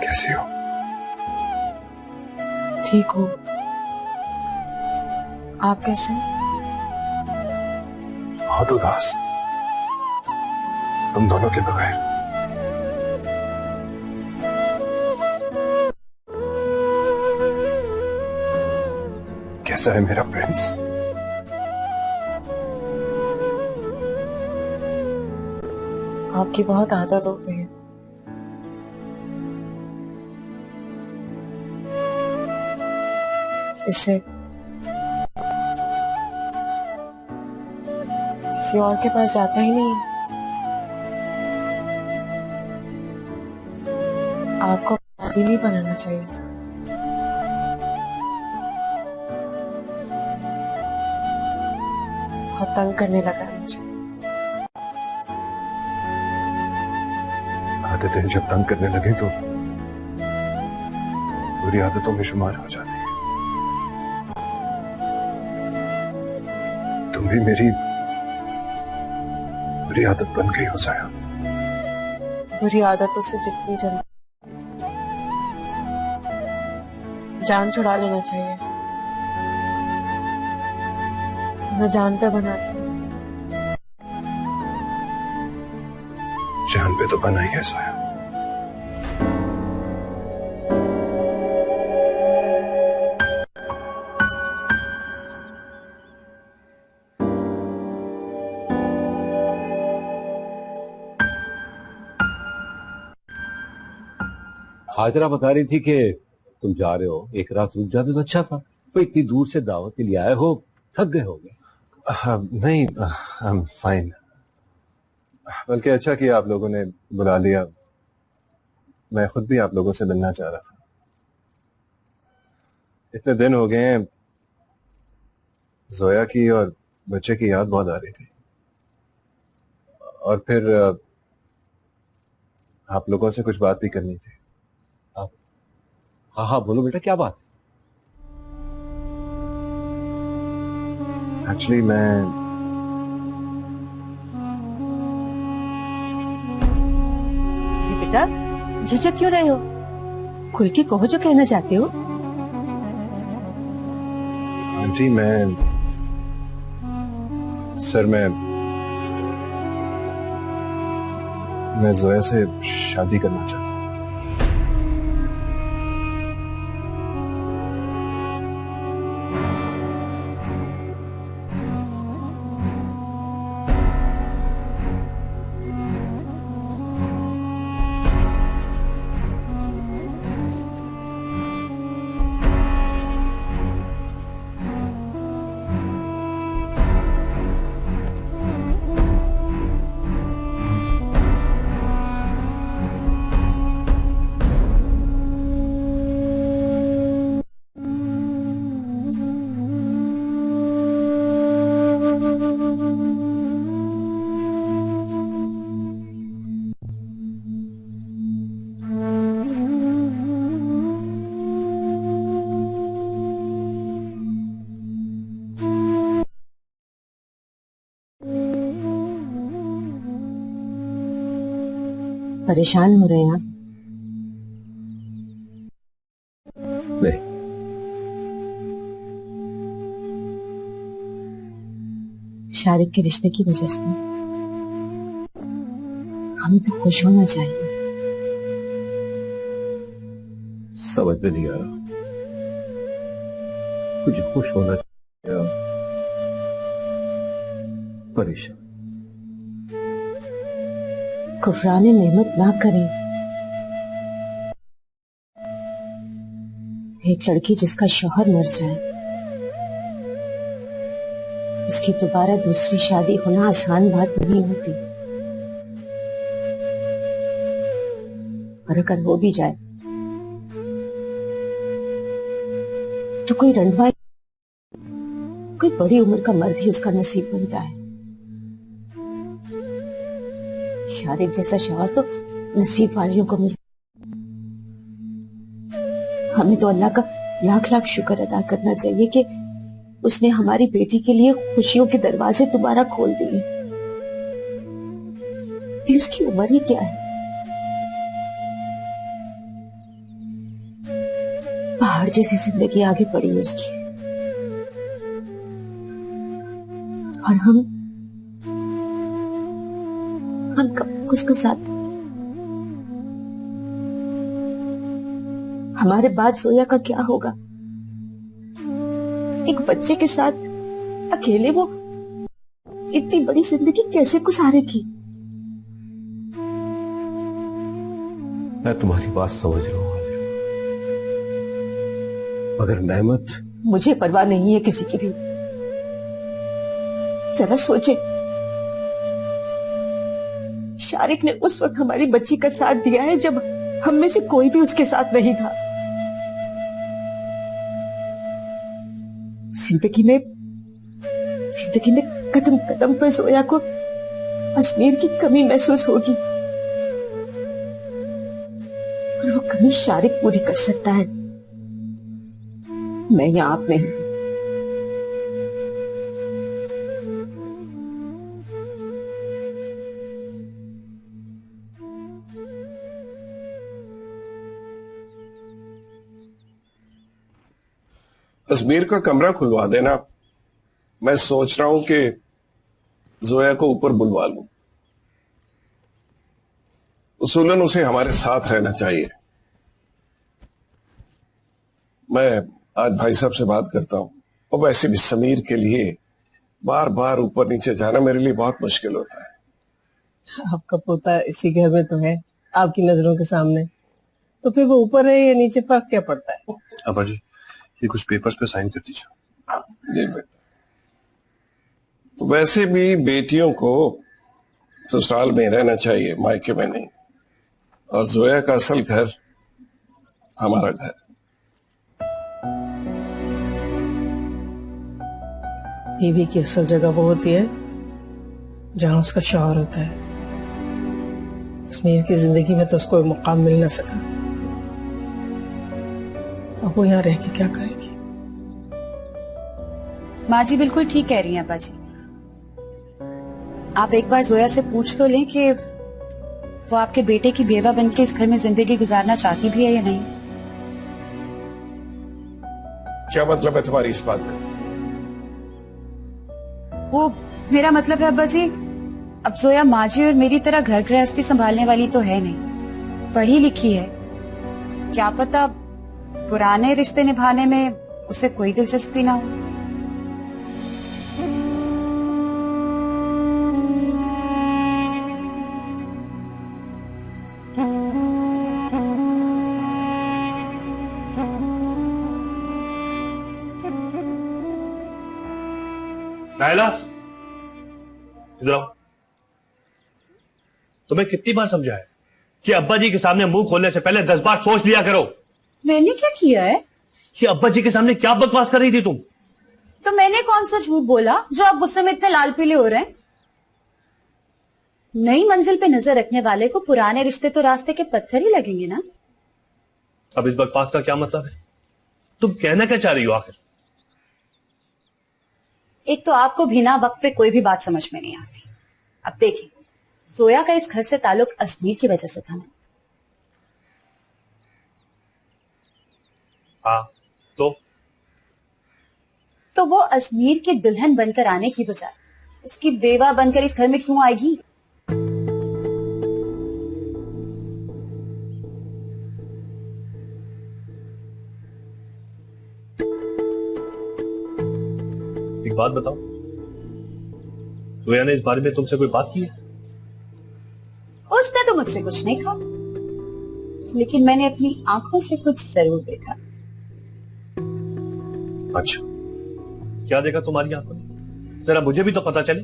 कैसे हो? ठीक हूँ। आप कैसे हैं? बहुत उदास, तुम दोनों के बगैर। कैसा है मेरा प्रिंस? आपकी बहुत आदत हो गई है। इससे किसी और के पास जाता ही नहीं है। आपको आदी नहीं बनाना चाहिए था। बहुत तंग करने लगा है मुझे। आदतें जब तंग करने लगे तो बुरी आदतों में शुमार हो जाती है। तुम भी मेरी बुरी आदत बन गई हो साया। बुरी आदतों से जितनी जल्दी जान छुड़ा लेना चाहिए। मैं जान पे बनाती है। जान पे तो बना ही है साया। हाजरा बता रही थी कि तुम जा रहे हो, एक रात रुक जाते तो अच्छा था। तो इतनी दूर से दावत के लिए आए हो, थक गए होगे। नहीं, आई एम फाइन। बल्कि अच्छा किया आप लोगों ने बुला लिया। मैं खुद भी आप लोगों से मिलना चाह रहा था। इतने दिन हो गए हैं, जोया की और बच्चे की याद बहुत आ रही थी। और फिर आप लोगों से कुछ बात भी करनी थी। हाँ हाँ बोलो बेटा, क्या बात? एक्चुअली मैं बेटा झिझक क्यों रहे हो? खुल के कहो जो कहना चाहते हो। आंटी, मैं जोया से शादी करना चाहता हूँ। परेशान हो रहे हैं आप? नहीं। शारिक के रिश्ते की वजह से हमें तो खुश होना चाहिए। समझ में नहीं आ रहा, कुछ खुश होना चाहिए परेशान। कुफरान नेमत ना करें। एक लड़की जिसका शौहर मर जाए, उसकी दोबारा दूसरी शादी होना आसान बात नहीं होती। और अगर हो भी जाए तो कोई रंडवा, कोई बड़ी उम्र का मर्द ही उसका नसीब बनता है। शारिक जैसा शौहर तो नसीब वालियों को मिलता। हमें तो अल्लाह का लाख लाख शुक्र अदा करना चाहिए कि उसने हमारी बेटी के लिए खुशियों के दरवाजे दोबारा खोल दिए। भी उसकी उम्र ही क्या है? पहाड़ जैसी जिंदगी आगे पड़ी है उसकी, और हम कब तक उसका साथ दें? हमारे बाद सोया का क्या होगा? एक बच्चे के साथ अकेले वो इतनी बड़ी जिंदगी कैसे गुजारेगी? मैं तुम्हारी बात समझ रहा हूं आलिया, मगर नेमत। मुझे परवाह नहीं है किसी की भी। जरा सोचे, शारिक ने उस वक्त हमारी बच्ची का साथ दिया है जब हम में से कोई भी उसके साथ नहीं था। जिंदगी में कदम कदम पर जोया को अजमेर की कमी महसूस होगी, और वो कमी शारिक पूरी कर सकता है, मैं या आप नहीं। अजमेर का कमरा खुलवा देना। मैं सोच रहा हूं कि जोया को ऊपर बुलवा लूं। उसूलन उसे हमारे साथ रहना चाहिए। मैं आज भाई साहब से बात करता हूं, और वैसे भी समीर के लिए बार बार ऊपर नीचे जाना मेरे लिए बहुत मुश्किल होता है। आपका पोता इसी घर में तो है, आपकी नजरों के सामने, तो फिर वो ऊपर है या नीचे, फर्क क्या पड़ता है? अब्बा जी, ये कुछ पेपर्स पे साइन कर दीजिए। जी बेटा। वैसे भी बेटियों को ससुराल में रहना चाहिए, मायके में नहीं। और जोया का असल घर हमारा घर। बीवी की असल जगह वो होती है जहां उसका शौहर होता है। अजमेर की जिंदगी में तो उसको कोई मुकाम मिल ना सका, अब वो यहाँ रह के क्या करेगी? माँ जी बिल्कुल ठीक कह रही हैं अब्बा जी। आप एक बार जोया से पूछ तो लें कि वो आपके बेटे की बेवा बनके इस घर में जिंदगी गुजारना चाहती भी है या नहीं। क्या मतलब है तुम्हारी इस बात का? वो मेरा मतलब है अब्बा जी, अब जोया माँ जी और मेरी तरह घर गृहस्थी संभालने वाली तो है नहीं, पढ़ी लिखी है। क्या पता पुराने रिश्ते निभाने में उसे कोई दिलचस्पी ना हो। नायला, इधर आओ। तुम्हें कितनी बार समझाया कि अब्बा जी के सामने मुंह खोलने से पहले 10 बार सोच लिया करो। मैंने क्या किया है? कि अब्बा जी के सामने क्या बकवास कर रही थी तुम? तो मैंने कौन सा झूठ बोला जो आप गुस्से में इतने लाल पीले हो रहे हैं? नई मंजिल पे नजर रखने वाले को पुराने रिश्ते तो रास्ते के पत्थर ही लगेंगे ना। अब इस बकवास का क्या मतलब है? तुम कहना क्या चाह रही हो आखिर? एक तो आपको बिना वक्त पे कोई भी बात समझ में नहीं आती। अब देखिए, जोया का इस घर से ताल्लुक अजमेर की वजह से था ना। हाँ, तो वो अजमेर की दुल्हन बनकर आने की बजाय उसकी बेवा बनकर इस घर में क्यों आएगी? एक बात बताओ, जोया ने इस बारे में तुमसे कोई बात की है? उसने तो मुझसे कुछ नहीं कहा, लेकिन मैंने अपनी आंखों से कुछ जरूर देखा। अच्छा, क्या देखा तुम्हारी आंखों ने? जरा मुझे भी तो पता चले।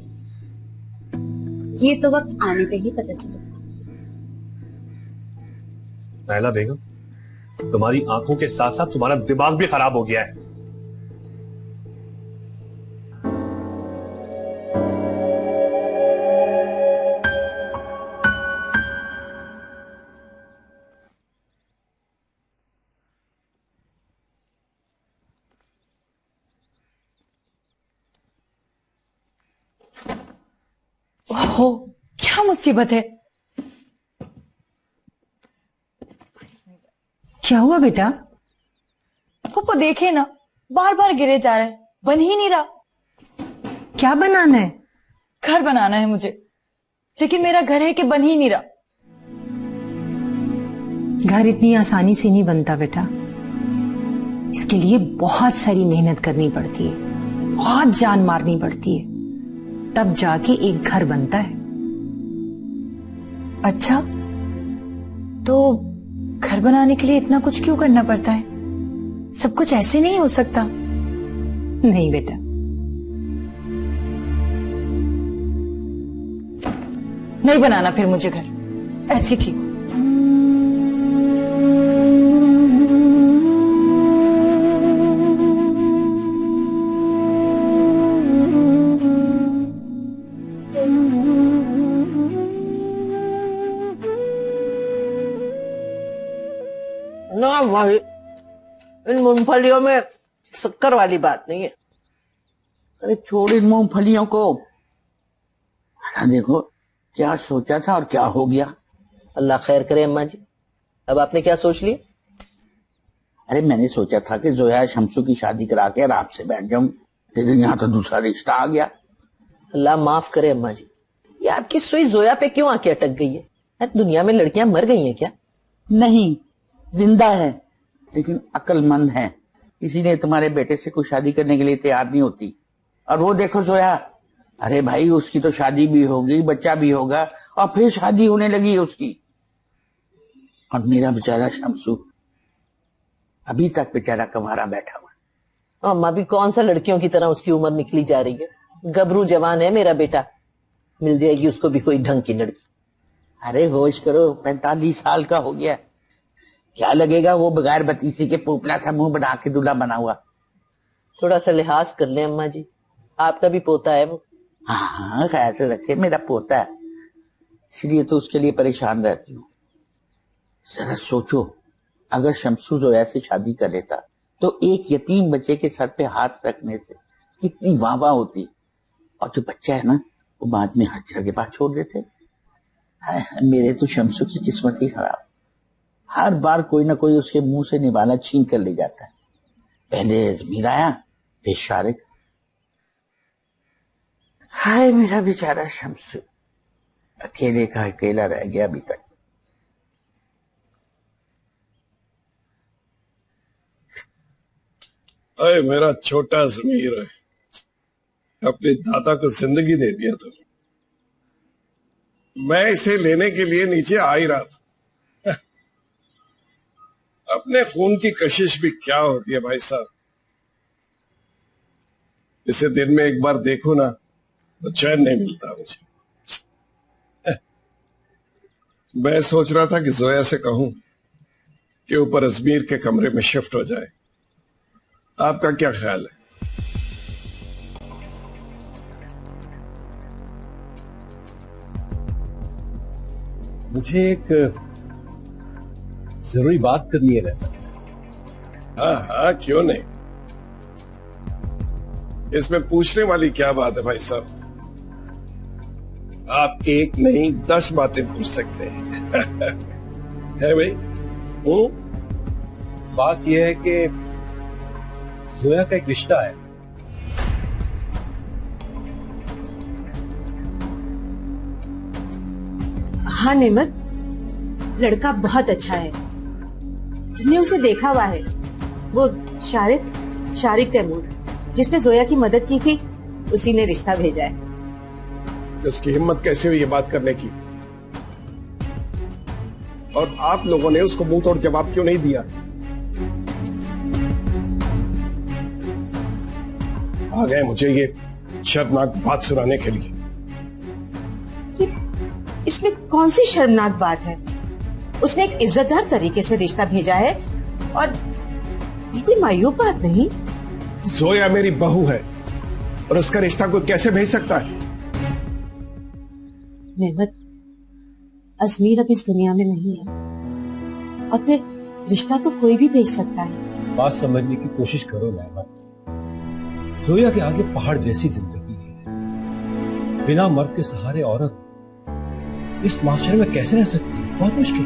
ये तो वक्त आने पे ही पता चलेगा। नायला बेगम, तुम्हारी आंखों के साथ साथ तुम्हारा दिमाग भी खराब हो गया है। ओहो, क्या मुसीबत है। क्या हुआ बेटा? पप्पा देखे ना, बार बार गिरे जा रहा है, बन ही नहीं रहा। क्या बनाना है? घर बनाना है मुझे, लेकिन मेरा घर है कि बन ही नहीं रहा। घर इतनी आसानी से नहीं बनता बेटा, इसके लिए बहुत सारी मेहनत करनी पड़ती है, बहुत जान मारनी पड़ती है, तब जाके एक घर बनता है। अच्छा, तो घर बनाने के लिए इतना कुछ क्यों करना पड़ता है? सब कुछ ऐसे नहीं हो सकता। नहीं बेटा, नहीं बनाना फिर मुझे घर, ऐसे ठीक हो। ना भाई, इन मूंगफलियों में शक्कर वाली बात नहीं है। अरे छोड़ इन मूंगफलियों को। देखो क्या सोचा था और क्या हो गया। अल्लाह खैर करे अम्मा जी। अब आपने क्या सोच लिया? अरे मैंने सोचा था कि जोया शमसू की शादी करा के आराम से बैठ जाऊं, लेकिन यहाँ तो दूसरा रिश्ता आ गया। अल्लाह माफ करे अम्मा जी, ये आपकी सुई जोया पे क्यों आके अटक गई है? दुनिया में लड़कियां मर गई हैं क्या? नहीं, जिंदा है, लेकिन अक्लमंद है, इसीलिए तुम्हारे बेटे से कोई शादी करने के लिए तैयार नहीं होती। और वो देखो जोया, अरे भाई उसकी तो शादी भी होगी, बच्चा भी होगा, और फिर शादी होने लगी है उसकी। और मेरा बेचारा शमसू अभी तक बेचारा कमारा बैठा हुआ। अम्मा भी कौन सा लड़कियों की तरह उसकी उम्र निकली जा रही है। गबरू जवान है मेरा बेटा, मिल जाएगी उसको भी कोई ढंग की लड़की। अरे होश करो, 45 साल का हो गया, क्या लगेगा वो बगैर बतीसी के पोपला सा मुंह बना के दूल्हा बना हुआ। थोड़ा सा लिहाज कर ले अम्मा जी, आपका भी पोता है वो। हाँ ख्याल से रखे, मेरा पोता है, इसलिए तो उसके लिए परेशान रहती हूँ। जरा सोचो, अगर शमसू जोया से शादी कर लेता तो एक यतीम बच्चे के सर पे हाथ रखने से कितनी वाहवाह होती, और जो बच्चा है ना वो बाद में हत्या के पास छोड़ देते। मेरे तो शमसू की किस्मत ही खराब, हर बार कोई ना कोई उसके मुंह से निवाला छीन कर ले जाता है। पहले जमीर आया, फिर शारिक। हाय मेरा बेचारा शमसू, अकेले का अकेला रह गया अभी तक। अरे मेरा छोटा जमीर है, अपने दादा को जिंदगी दे दिया तुमने। मैं इसे लेने के लिए नीचे आ ही रहा था। अपने खून की कशिश भी क्या होती है भाई साहब, इसे दिन में एक बार देखो ना तो चैन नहीं मिलता मुझे। मैं सोच रहा था कि जोया से कहूं कि ऊपर अजमीर के कमरे में शिफ्ट हो जाए, आपका क्या ख्याल है? मुझे एक जरूरी बात करनी है रहता। हाँ हाँ क्यों नहीं, इसमें पूछने वाली क्या बात है भाई साहब। आप एक नहीं 10 बातें पूछ सकते हैं। है भाई? वो बात यह है कि जोया का एक रिश्ता है। हाँ नेमत, लड़का बहुत अच्छा है, तुमने उसे देखा हुआ है। वो शारिक तैमूर, जिसने जोया की मदद की थी, उसी ने रिश्ता भेजा है। कि उसकी हिम्मत कैसे हुई ये बात करने की, और आप लोगों ने उसको मुंह तोड़ जवाब क्यों नहीं दिया? आ गए मुझे ये शर्मनाक बात सुनाने के लिए। इसमें कौन सी शर्मनाक बात है? उसने एक इज्जतदार तरीके से रिश्ता भेजा है और ये कोई मायूब बात नहीं। जोया मेरी बहू है और उसका रिश्ता कोई कैसे भेज सकता है? नेमत, अजमीर अब इस दुनिया में नहीं है और फिर रिश्ता तो कोई भी भेज सकता है। बात समझने की कोशिश करो नेमत। जोया के आगे पहाड़ जैसी जिंदगी है। बिना मर्द के सहारे औरत इस माशरे में कैसे रह सकती है? बहुत मुश्किल।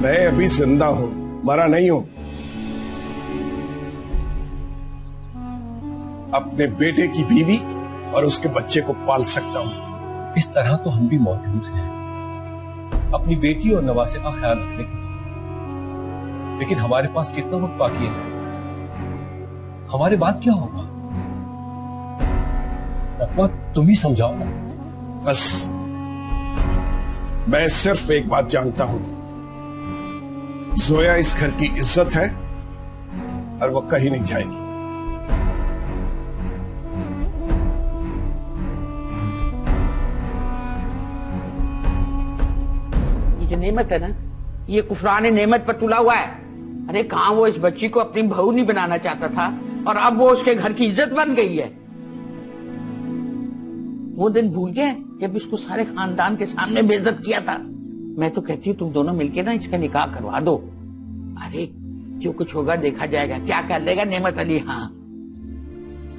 मैं अभी जिंदा हूं, मरा नहीं हूं। अपने बेटे की बीवी और उसके बच्चे को पाल सकता हूं। इस तरह तो हम भी मौजूद हैं अपनी बेटी और नवासे का ख्याल रखने के लिए, लेकिन हमारे पास कितना वक्त बाकी है? हमारे बाद क्या होगा? तुम ही समझाओ ना। बस मैं सिर्फ एक बात जानता हूं, जोया इस घर की इज्जत है और वो कहीं नहीं जाएगी। ये जो नेमत है ना, ये कुफरान नेमत पर तुला हुआ है। अरे कहां वो इस बच्ची को अपनी बहू नहीं बनाना चाहता था और अब वो उसके घर की इज्जत बन गई है। वो दिन भूल गए जब इसको सारे खानदान के सामने बेइज्जत किया था। मैं तो कहती हूँ तुम दोनों मिलके ना इसका निकाह करवा दो। अरे जो कुछ होगा देखा जाएगा, क्या कर लेगा नेमत अली। हाँ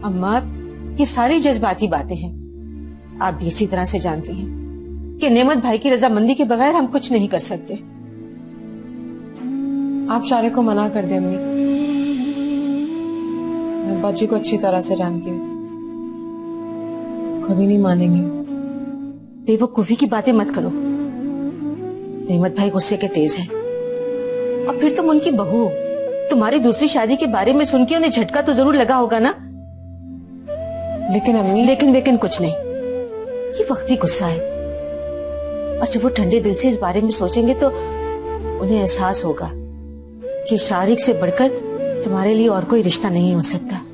अम्मा, ये सारी जज्बाती बातें हैं। आप भी अच्छी तरह से जानती हैं कि नेमत भाई की रजामंदी के बगैर हम कुछ नहीं कर सकते। आप शारिक को मना कर दे अम्मी। मैं बाजी को अच्छी तरह से जानती हूँ, कभी नहीं मानेंगे। बेवकूफी की बातें मत करो। नेमत भाई गुस्से के तेज हैं और फिर तुम उनकी बहू हो। तुम्हारी दूसरी शादी के बारे में सुन के उन्हें झटका तो जरूर लगा होगा ना। लेकिन अम्मी, लेकिन कुछ नहीं, ये वक्ती गुस्सा है और जब वो ठंडे दिल से इस बारे में सोचेंगे तो उन्हें एहसास होगा कि शारिक से बढ़कर तुम्हारे लिए और कोई रिश्ता नहीं हो सकता।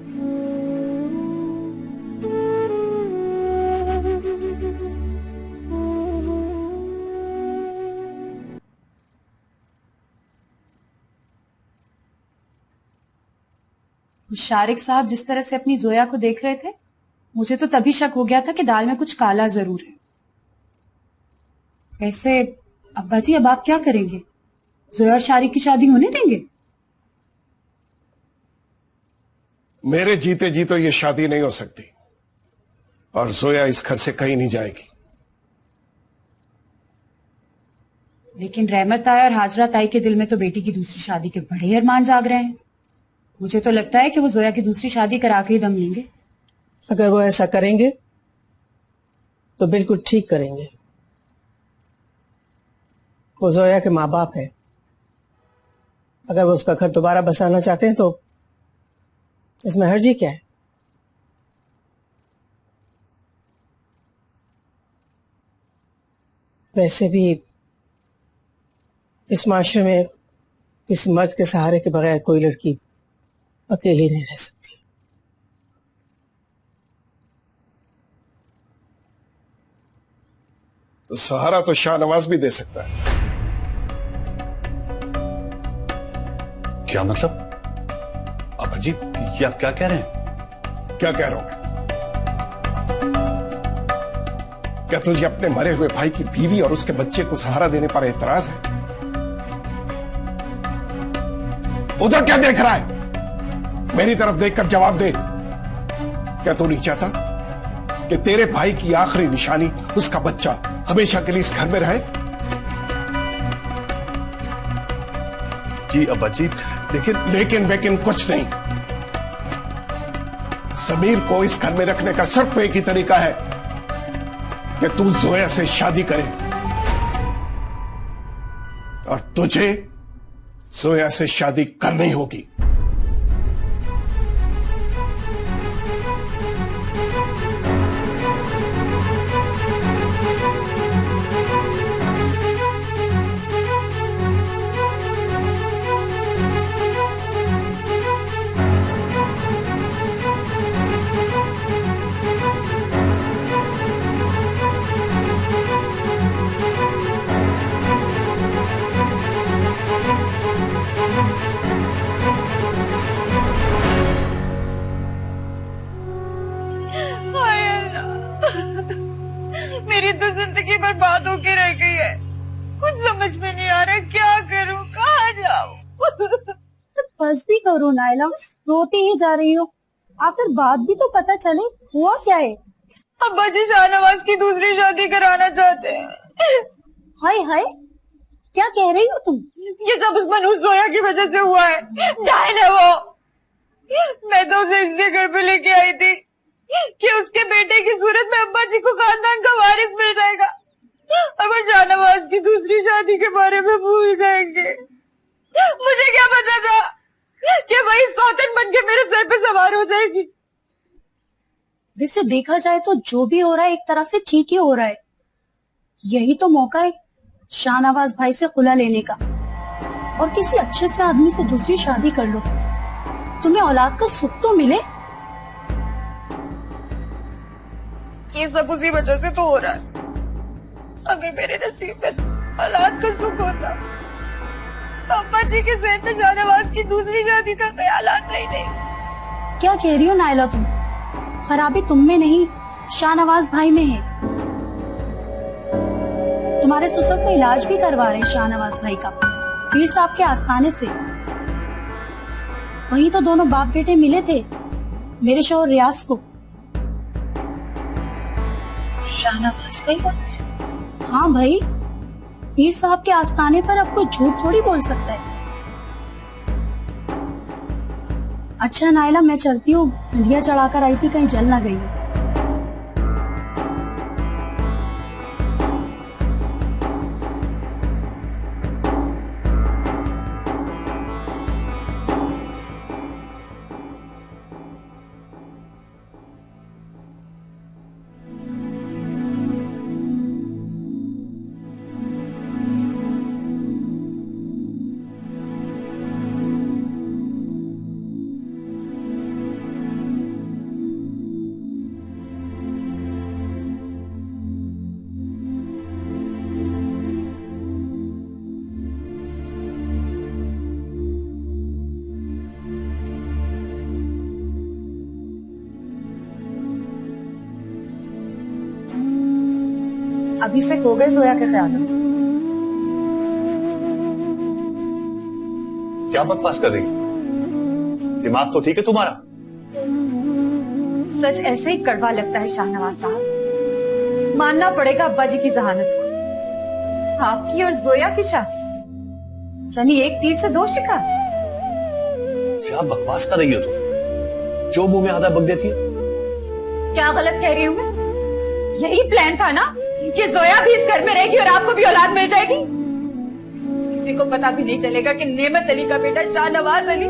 शारिक साहब जिस तरह से अपनी जोया को देख रहे थे, मुझे तो तभी शक हो गया था कि दाल में कुछ काला जरूर है। वैसे अब्बा जी, अब आप क्या करेंगे? जोया और शारिक की शादी होने देंगे? मेरे जीते जी तो ये शादी नहीं हो सकती और जोया इस घर से कहीं नहीं जाएगी। लेकिन रहमत ताई और हाजरा ताई के दिल में तो बेटी की दूसरी शादी के बड़े अरमान जाग रहे हैं। मुझे तो लगता है कि वो जोया की दूसरी शादी करा के ही दम लेंगे। अगर वो ऐसा करेंगे तो बिल्कुल ठीक करेंगे। वो जोया के माँ बाप है। अगर वो उसका घर दोबारा बसाना चाहते हैं तो इसमें हर्जी क्या है? वैसे भी इस माशरे में किसी मर्द के सहारे के बगैर कोई लड़की अकेली नहीं रह सकती। तो सहारा तो शाहनवाज भी दे सकता है। क्या मतलब? अब अजीब, ये आप क्या कह रहे हैं? क्या कह रहा हूं? क्या तुझे अपने मरे हुए भाई की बीवी और उसके बच्चे को सहारा देने पर एतराज है? उधर क्या देख रहा है? मेरी तरफ देखकर जवाब दे। क्या तू नहीं चाहता कि तेरे भाई की आखिरी निशानी उसका बच्चा हमेशा के लिए इस घर में रहे? जी अब्बा जी, लेकिन वेकिन कुछ नहीं। समीर को इस घर में रखने का सिर्फ एक ही तरीका है कि तू जोया से शादी करे और तुझे जोया से शादी करनी होगी। बात होके रह गई है। कुछ समझ में नहीं आ रहा, क्या करूं, कहाँ जाऊं। बस भी करो नायला, रोती ही जा रही हो। आखिर बात भी तो पता चले, हुआ क्या है? अब्बा जी शाहनवाज की दूसरी शादी कराना चाहते हैं। हाय हाय, क्या कह रही हो तुम? ये सब उस मनहूस जोया की वजह से हुआ है। डायल है वो। मैं तो उसे इसलिए घर पे लेके आई थी कि उसके बेटे की सूरत में अब्बा जी को खानदान का वारिस मिल जाएगा और वो शाहनवाज की दूसरी शादी के बारे में भूल जाएंगे। मुझे क्या पता था कि वही सौतन बन के मेरे सर पे सवार हो जाएगी। वैसे देखा जाए तो जो भी हो रहा है एक तरह से ठीक ही हो रहा है। यही तो मौका है शाहनवाज भाई से खुला लेने का और किसी अच्छे से आदमी से दूसरी शादी कर लो, तुम्हें औलाद का सुख तो मिले। ये सब उसी वजह से तो हो रहा है। अगर मेरे नसीब में औलाद का सुख होता तो अब्बा जी के जहन में शाहनवाज की दूसरी शादी का ख्याल आता ही नहीं। क्या कह रही हो नायला तुम? खराबी तुम में नहीं, शाहनवाज भाई में है। तुम्हारे ससुर तो इलाज भी करवा रहे हैं शाहनवाज भाई का, पीर साहब के आस्थाने से। वहीं तो दोनों बाप बेटे मिले थे मेरे शौहर रियाज को। शाहनवाज का ही बात? हाँ भाई, पीर साहब के आस्थाने पर अब कोई झूठ थोड़ी बोल सकता है। अच्छा नायला, मैं चलती हूँ, दिया चढ़ाकर आई थी, कहीं जल ना गई। अभी से खो गए जोया के ख्याल में। क्या बकवास कर रही है? दिमाग तो ठीक है तुम्हारा? सच ऐसे ही कड़वा लगता है शाहनवाज साहब। मानना पड़ेगा अब्बा जी की जहानत को। आपकी और जोया की शादी, यानी एक तीर से दो शिकार। क्या बकवास कर रही हो तुम? जो मुंह में आधा बक देती है। क्या गलत कह रही हूँ मैं? यही प्लान था ना कि जोया भी इस घर में रहेगी और आपको भी औलाद मिल जाएगी। किसी को पता भी नहीं चलेगा कि नेमत अली का बेटा शाहनवाज अली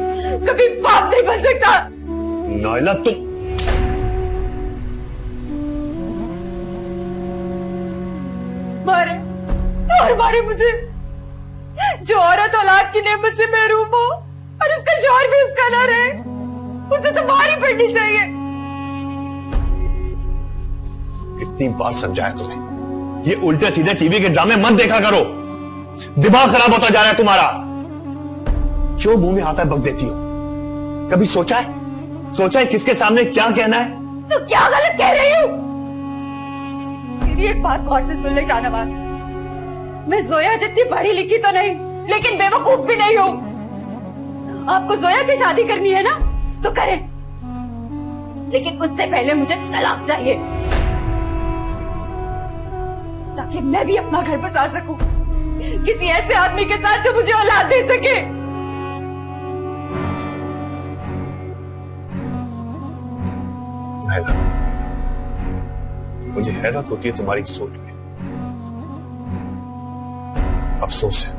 कभी बाप नहीं बन सकता। नायला तुम मारे और मारे मुझे, जो औरत औलाद की नेमत से महरूम हो और उसका शौहर भी उसका ना रहे, उसे तो मार ही पड़नी चाहिए। कितनी बार समझाया तुम्हें, ये उल्टे सीधे टीवी के ड्रामे मत देखा करो, दिमाग खराब होता जा रहा है तुम्हारा। जो मुंह में आता है बक देती हो। कभी सोचा है किसके सामने क्या कहना है? तो क्या गलत कह रही हूँ? मेरी एक बात गौर से सुन ले शाहनवाज, मैं जोया जितनी पढ़ी लिखी तो नहीं, लेकिन बेवकूफ भी नहीं हूँ। आपको जोया से शादी करनी है ना तो करें, लेकिन उससे पहले मुझे तलाक चाहिए ताकि मैं भी अपना घर बसा सकूं किसी ऐसे आदमी के साथ जो मुझे औलाद दे सके। नायला, मुझे हैरत होती है तुम्हारी सोच में, अफसोस है।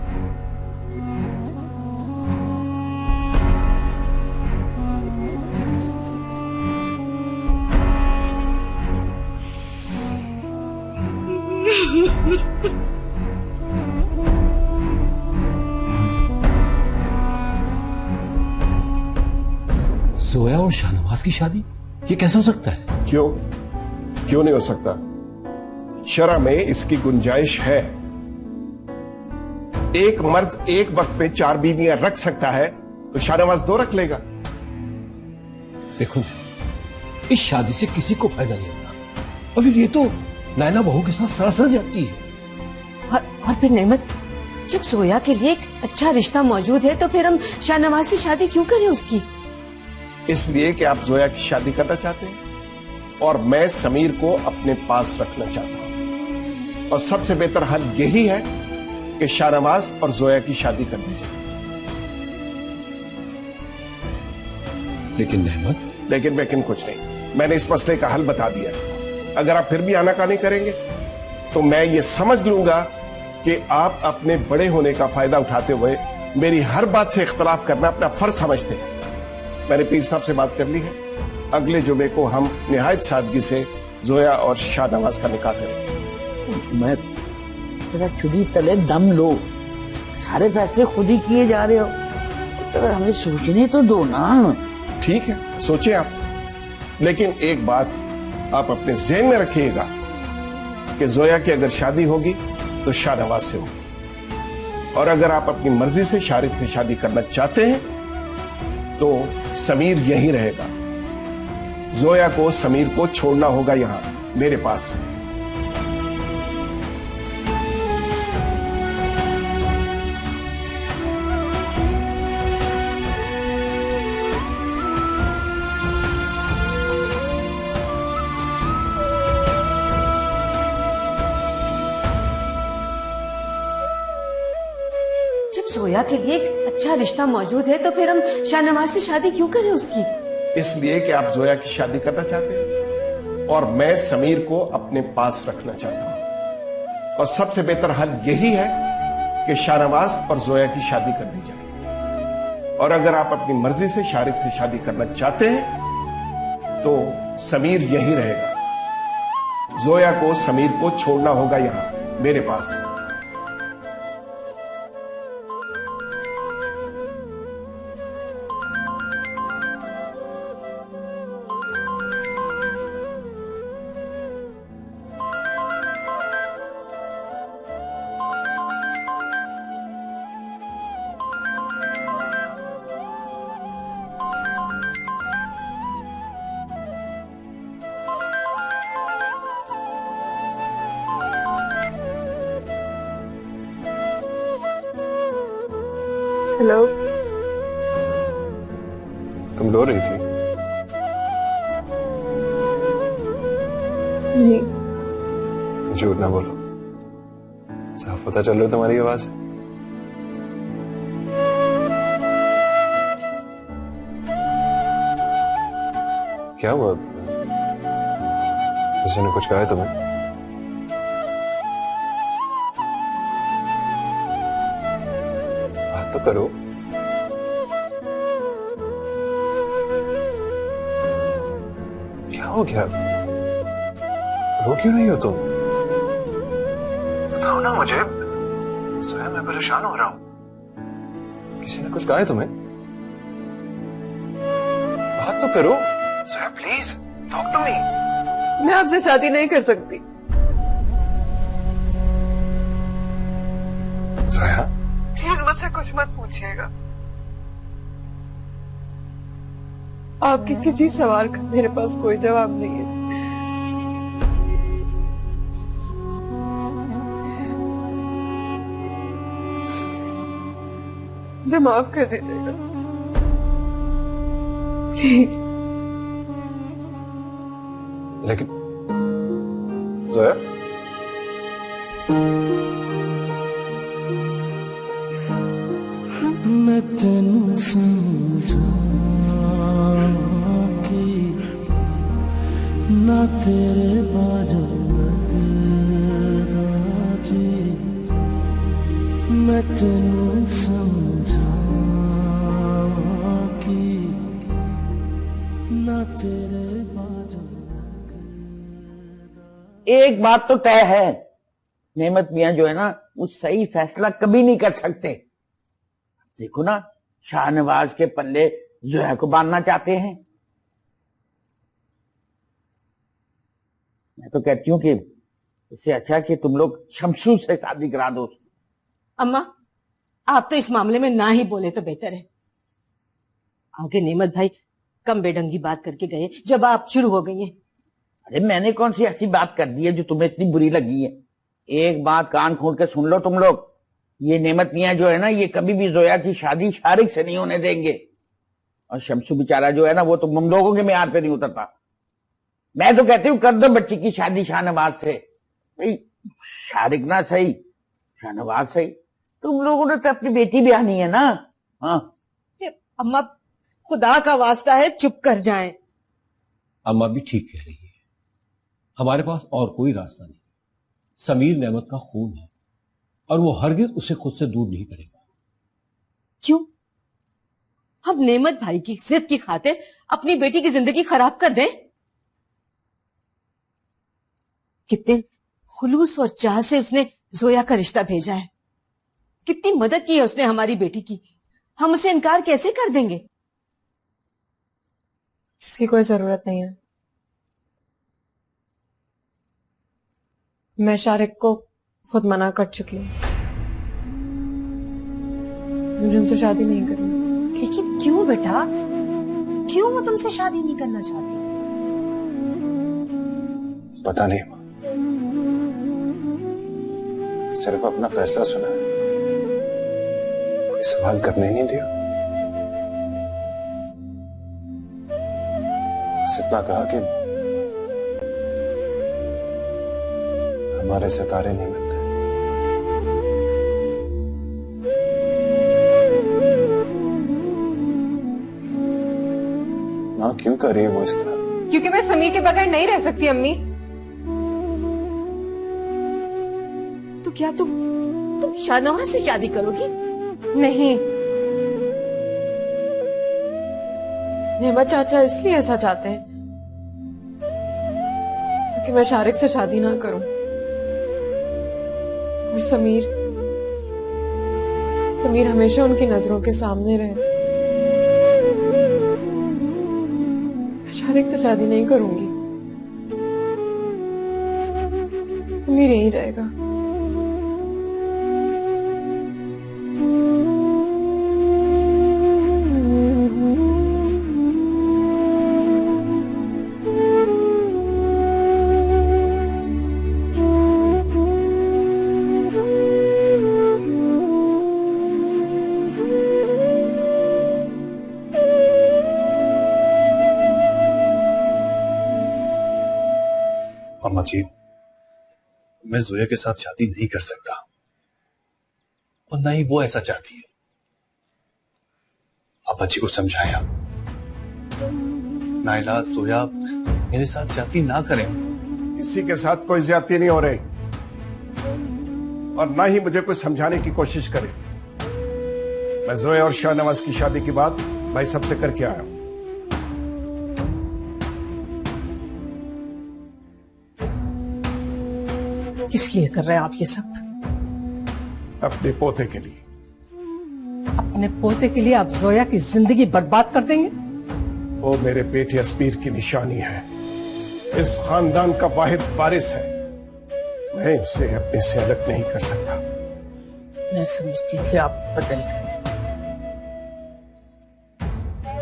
जोया और शाहनवाज की शादी, ये कैसे हो सकता है? क्यों नहीं हो सकता? शरअ में इसकी गुंजाइश है। एक मर्द एक वक्त पे 4 बीवियां रख सकता है तो शाहनवाज 2 रख लेगा। देखो, इस शादी से किसी को फायदा नहीं होगा और फिर ये तो नायला बहू के साथ सरासर जाती है। और फिर नेमत, जब जोया के लिए एक अच्छा रिश्ता मौजूद है तो फिर हम शाहनवाज से शादी क्यों करें उसकी? इसलिए कि आप जोया की शादी करना चाहते हैं और मैं समीर को अपने पास रखना चाहता हूं। और सबसे बेहतर हल यही है कि शाहनवाज और जोया की शादी कर दी जाए। लेकिन नेमत, लेकिन कुछ नहीं, मैंने इस मसले का हल बता दिया। अगर आप फिर भी आनाकानी करेंगे तो मैं ये समझ लूंगा कि आप अपने बड़े होने का फायदा उठाते हुए मेरी हर बात से इख्तलाफ करना अपना फर्ज समझते हैं। मैंने पीर साहब से बात कर ली है, अगले जुमे को हम निहायत सादगी से जोया और शाहनवाज का निकाह करेंगे। मैं जरा छुरी तले दम लो, सारे फैसले खुद ही किए जा रहे हो, जरा हमें सोचने तो दो ना। ठीक है, सोचिए आप, लेकिन एक बात आप अपने ज़हन में रखिएगा कि जोया की अगर शादी होगी तो शाहनवाज से होगी, और अगर आप अपनी मर्जी से शारिक से शादी करना चाहते हैं तो समीर यहीं रहेगा। जोया को समीर को छोड़ना होगा यहां मेरे पास। जोया के लिए एक अच्छा रिश्ता मौजूद है तो फिर हम शाहनवाज से शादी क्यों करें उसकी? इसलिए कि आप जोया की शादी करना चाहते हैं और मैं समीर को अपने पास रखना चाहता हूं। और सबसे बेहतर हल यही है कि शाहनवाज और जोया की शादी कर दी जाए, और अगर आप अपनी मर्जी से शारिक से शादी करना चाहते हैं तो समीर यहीं रहेगा। जोया को समीर को छोड़ना होगा यहां मेरे पास। हेलो, तुम रो रही थी? नहीं। झूठ ना बोलो, साफ पता चल रहा है तुम्हारी आवाज से। क्या हुआ? किसी ने कुछ कहा है तुम्हें? बात तो करो। क्या हो गया? रो क्यों नहीं हो तुम? बताओ ना मुझे। स्वयं मैं परेशान हो रहा हूं। किसी ने कुछ कहा है तुम्हें? बात तो करो स्वयं, प्लीज टॉक टू मी। मैं आपसे शादी नहीं कर सकती। स्वयं प्लीज मुझसे कुछ मत पूछिएगा। आपके किसी सवाल का मेरे पास कोई जवाब नहीं है। मुझे माफ कर दीजिएगा प्लीज। लेकिन जोया, मैं तेनू समझा कि ना तेरे बाजू लगदा कि मैं तेनू समझा कि ना तेरे बाजू। एक बात तो तय है, नेमत मियां जो है ना वो सही फैसला कभी नहीं कर सकते। देखो ना, शाहनवाज के पल्ले जोया को बांधना चाहते हैं। मैं तो कहती हूँ कि इससे अच्छा कि तुम लोग शमसू से शादी करा दो। अम्मा, आप तो इस मामले में ना ही बोले तो बेहतर है। आगे नेमत भाई कम बेढंगी बात करके गए जब आप शुरू हो गई हैं। अरे मैंने कौन सी ऐसी बात कर दी है जो तुम्हें इतनी बुरी लगी है? एक बात कान खोल के सुन लो तुम लोग, ये नेमत मियां जो है ना, ये कभी भी जोया की शादी शारिक से नहीं होने देंगे। और शमसू बेचारा जो है ना, वो तो हम लोगों के म्यार पे नहीं उतरता। मैं तो कहती हूँ कर दो बच्ची की शादी शाहनवाज से। भाई शारिक ना सही, शाहनवाज सही, तुम लोगों ने तो अपनी बेटी भी आनी है ना। हाँ अम्मा, खुदा का वास्ता है चुप कर जाएं। अम्मा भी ठीक कह रही है, हमारे पास और कोई रास्ता नहीं। समीर नेमत का खून है और वो हरगिज उसे खुद से दूर नहीं करेगा। क्यों? अब नेमत भाई की जिद की खातिर अपनी बेटी की जिंदगी खराब कर दें? कितने खुलूस और चाह से उसने जोया का रिश्ता भेजा है, कितनी मदद की है उसने हमारी बेटी की, हम उसे इनकार कैसे कर देंगे? इसकी कोई जरूरत नहीं है। मैं शारिक को खुद मना कर चुकी हूँ, मुझे उनसे शादी नहीं करनी। लेकिन क्यों बेटा, क्यों वो तुमसे शादी नहीं करना चाहती? पता नहीं मां, सिर्फ अपना फैसला सुना है, कोई सवाल करने नहीं दिया। बस इतना कहा कि हमारे सितारे नहीं मिलते। मां क्यों कर रही है वो इस तरह? क्योंकि मैं समीर के बगैर नहीं रह सकती अम्मी। तो क्या तुम शाहनवाज से शादी करोगी? नहीं, नेमत चाचा इसलिए ऐसा चाहते हैं कि मैं शारिक से शादी ना करूं और समीर हमेशा उनकी नजरों के सामने रहे। मैं शारिक से शादी नहीं करूंगी, समीर यहीं रहेगा। अम्मा जी, मैं जोया के साथ शादी नहीं कर सकता और ना ही वो ऐसा चाहती है। अब्बा जी को समझाएं आप। नाइला, जोया मेरे साथ ज्यादती ना करें। किसी के साथ कोई ज्यादती नहीं हो रही और ना ही मुझे कोई समझाने की कोशिश करे। मैं जोया और शाहनवाज की शादी की बात भाई सबसे करके आया हूं। किस लिए कर रहे हैं आप ये सब? अपने पोते के लिए। अपने पोते के लिए आप जोया की जिंदगी बर्बाद कर देंगे? वो मेरे बेटे अस्मीर की निशानी है, इस खानदान का वाहिद वारिस है। मैं उसे अपने से अलग नहीं कर सकता। मैं समझती थी आप बदल गए।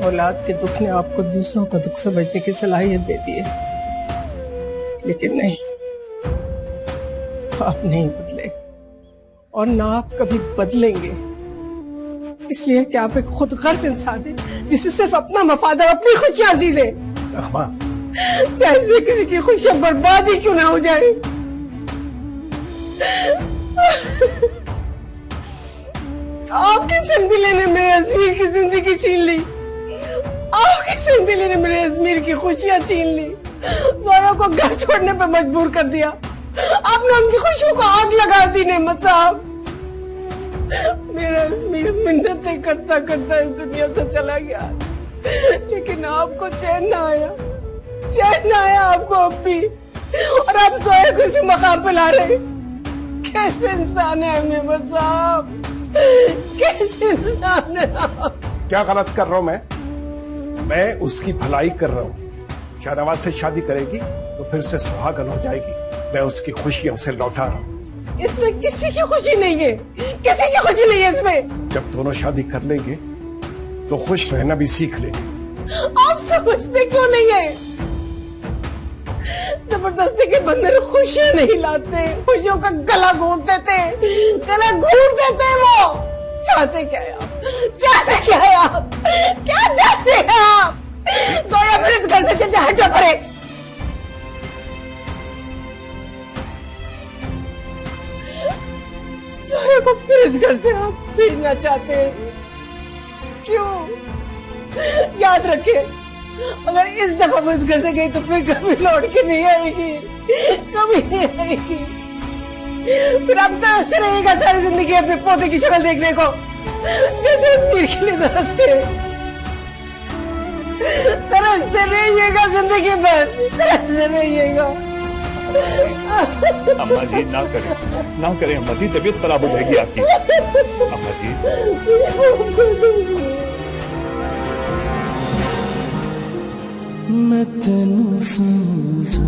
औलाद के दुख ने आपको दूसरों का दुख समझने की सलाहियत दे दी है, लेकिन नहीं, आप नहीं बदले और ना आप कभी बदलेंगे। इसलिए कि आप एक खुदगर्ज इंसान हैं जिसे सिर्फ अपना मफाद और अपनी खुशियां अजीज है। चाहे इसमें किसी की खुशियां बर्बाद ही क्यों ना हो जाए। आपकी जिंदगी लेने में अजमीर की जिंदगी छीन ली, आपकी जिंदगी लेने मेरे अजमीर की खुशियां छीन ली, जोया को घर छोड़ने पर मजबूर कर दिया, आपने उनकी खुशियों को आग लगा दी। नेमत साहब, मेरा अजमीर मिन्नतें करता करता इस दुनिया से चला गया, लेकिन आपको चैन ना आया, चैन ना आया आपको अब भी, और आप जोया को इसी मकाम पे ला रहे। कैसे इंसान है नेमत साहब, कैसे इंसान है आप? क्या गलत कर रहा हूं मैं उसकी भलाई कर रहा हूं। शाहनवाज से शादी करेगी तो फिर से सुहागन हो जाएगी। मैं उसकी खुशियां उसे लौटा रहा हूं। इसमें किसी की खुशी नहीं है, किसी की खुशी नहीं है इसमें। जब दोनों शादी कर लेंगे तो खुश रहना भी सीख लेंगे। आप समझते क्यों नहीं है? जबरदस्ती के बंधन खुशियां नहीं लाते, खुशियों का गला घोट देते, गला घोट देते। वो चाहते क्या है आप? चाहते क्या है आप? क्या चाहते हैं आप? जोया फिर इस घर से चल जा, हट जा परे। जोया को फिर इस घर से आप भेजना चाहते हैं? क्यों? याद रखे, अगर इस दफा वो इस घर से गई तो फिर कभी लौट के नहीं आएगी, कभी नहीं आएगी। फिर अब तरसते रहेगा सारी जिंदगी अपने पोते की शक्ल देखने को, जैसे रश्मीर के लिए तरसते। तरसते रहिएगा जिंदगी भर, तरसते रहिएगा। अम्मा जी ना करें अम्मा जी, तबीयत खराब हो जाएगी आपकी। अम्मा जी मैं तेनू समझा